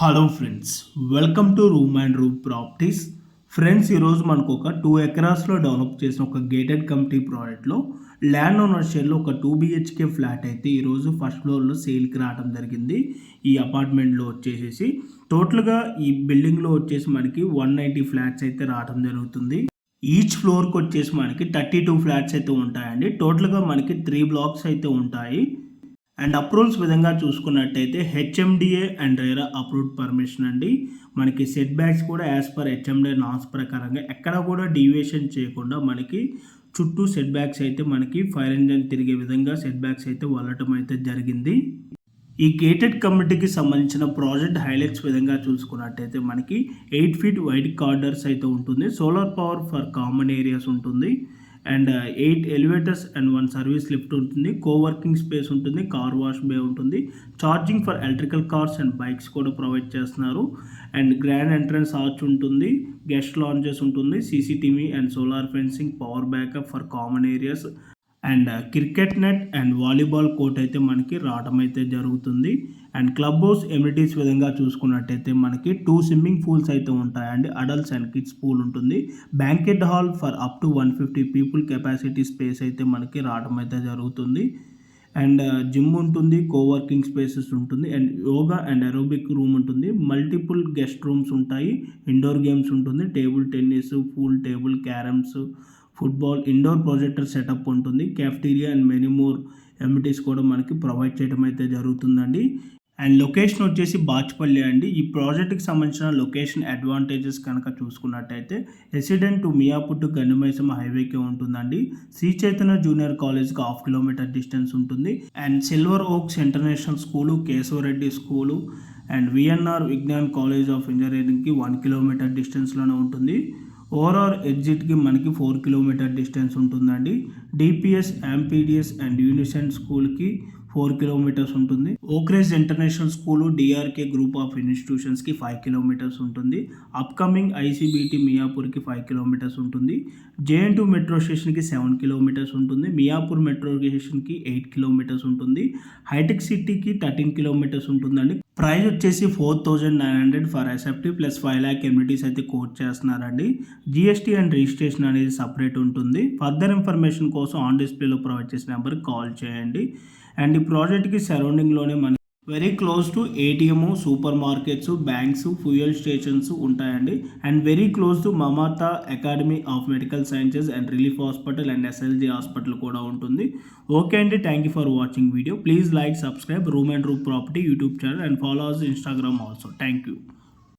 Hello friends, welcome to room and room properties. Friends, ఈరోజు మనకు ఒక 2 ఎకరాస్లో డెవలప్ చేసిన ఒక గేటెడ్ కమ్యూనిటీ ప్రాజెక్ట్లో ల్యాండ్ ఓనర్ షేర్లో ఒక 2 BHK ఫ్లాట్ అయితే ఈరోజు ఫస్ట్ ఫ్లోర్లో సేల్కి రావడం జరిగింది. ఈ అపార్ట్మెంట్లో వచ్చేసి టోటల్గా ఈ బిల్డింగ్లో వచ్చేసి మనకి 190 ఫ్లాట్స్ అయితే రావడం జరుగుతుంది. ఈచ్ ఫ్లోర్కి వచ్చేసి మనకి 32 ఫ్లాట్స్ అయితే ఉంటాయండి. టోటల్గా మనకి 3 బ్లాక్స్ అయితే ఉంటాయి. అండ్ అప్రూవల్స్ విధంగా చూసుకున్నట్టయితే HMDA and RERA approved permission అండి. మనకి సెట్ బ్యాక్స్ కూడా యాజ్ పర్ హెచ్ఎండిఏ నామ్స్ ప్రకారంగా ఎక్కడ కూడా డీవియేషన్ చేయకుండా మనకి చుట్టూ సెట్ బ్యాక్స్ అయితే మనకి ఫైర్ ఇంజన్ తిరిగే విధంగా సెట్ బ్యాక్స్ అయితే వల్లటం అయితే జరిగింది. ఈ గేటెడ్ కమ్యూనిటీకి సంబంధించిన ప్రాజెక్ట్ హైలైట్స్ విధంగా చూసుకున్నట్టయితే మనకి 8 feet వైడ్ కార్డర్స్ అయితే ఉంటుంది. Solar power for common areas ఉంటుంది. And 8 elevators and 1 service lift ఉంటుంది. కోవర్కింగ్ స్పేస్ ఉంటుంది. కార్ వాష్ బే ఉంటుంది. Charging for electrical cars and bikes కూడా ప్రొవైడ్ చేస్తున్నారు. అండ్ గ్రాండ్ ఎంట్రన్స్ ఆర్చ్ ఉంటుంది. గెస్ట్ లాంజెస్ ఉంటుంది. CCTV and solar fencing, power backup for common areas and cricket net and volleyball court అయితే మనకి రావడం అయితే జరుగుతుంది. అండ్ క్లబ్ హౌస్ ఎమ్యూనిటీస్ విధంగా చూసుకున్నట్టయితే మనకి 2 స్విమ్మింగ్ పూల్స్ అయితే ఉంటాయండి. అడల్ట్స్ అండ్ కిడ్స్ పూల్ ఉంటుంది. Banquet hall for up to 150 people capacity space అయితే మనకి రావడం అయితే జరుగుతుంది. అండ్ జిమ్ ఉంటుంది. కోవర్కింగ్ స్పేసెస్ ఉంటుంది. And yoga and aerobic room ఉంటుంది. మల్టిపుల్ గెస్ట్ రూమ్స్ ఉంటాయి. ఇండోర్ గేమ్స్ ఉంటుంది. Table tennis, pool table, carroms, football, indoor projector setup ఉంటుంది. Cafeteria and many more amenities కూడా మనకి ప్రొవైడ్ చేయడం అయితే జరుగుతుందండి. అండ్ లొకేషన్ వచ్చేసి బాచ్పల్లి అండి. ఈ ప్రాజెక్ట్కి సంబంధించిన లొకేషన్ అడ్వాంటేజెస్ కనుక చూసుకున్నట్టయితే resident to Miyapur to Gandimaisamma హైవేకే ఉంటుందండి. శ్రీ చైతన్య జూనియర్ కాలేజ్కి 1/2 kilometer డిస్టెన్స్ ఉంటుంది. And Silver Oaks international school, Keshavareddy school and VNR Vignan college of ఇంజనీరింగ్కి 1 kilometer డిస్టెన్స్లోనే ఉంటుంది. ఓవరాల్ ఎగ్జిట్కి మనకి 4 kilometer డిస్టెన్స్ ఉంటుందండి. డిపిఎస్, ఎంపీడిఎస్ అండ్ యూనిసెంట్ స్కూల్కి 4 kilometers ఉంటుంది. Oakridge international school, DRK group of ఇన్స్టిట్యూషన్స్కి 5 kilometers ఉంటుంది. అప్కమింగ్ ఐసీబీటీ మియాపూర్కి 5 kilometers ఉంటుంది. జేఎన్2 మెట్రో స్టేషన్కి 7 kilometers ఉంటుంది. మియాపూర్ మెట్రో స్టేషన్కి 8 kilometers ఉంటుంది. హైటెక్ సిటీకి 13 kilometers ఉంటుందండి. ప్రైస్ వచ్చేసి 4,900 for SFT plus 5 lakh amenities అయితే కోట్ చేస్తున్నారండి. జిఎస్టీ అండ్ రిజిస్ట్రేషన్ అనేది సపరేట్ ఉంటుంది. ఫర్దర్ ఇన్ఫర్మేషన్ కోసం ఆన్ డిస్ప్లేలో ప్రొవైడ్ చేసిన నెంబర్కి కాల్ చేయండి. అండ్ ఈ ప్రాజెక్ట్కి సరౌండింగ్లోనే మనకి very close to ATM, supermarkets, banks, fuel stations ఉంటాయండి. And very close to Mamata academy of medical sciences and relief hospital and SLG hospital కూడా ఉంటుంది. ఓకే అండి, thank you for watching video. Please like, subscribe room and room property YouTube channel and follow us Instagram also. Thank you.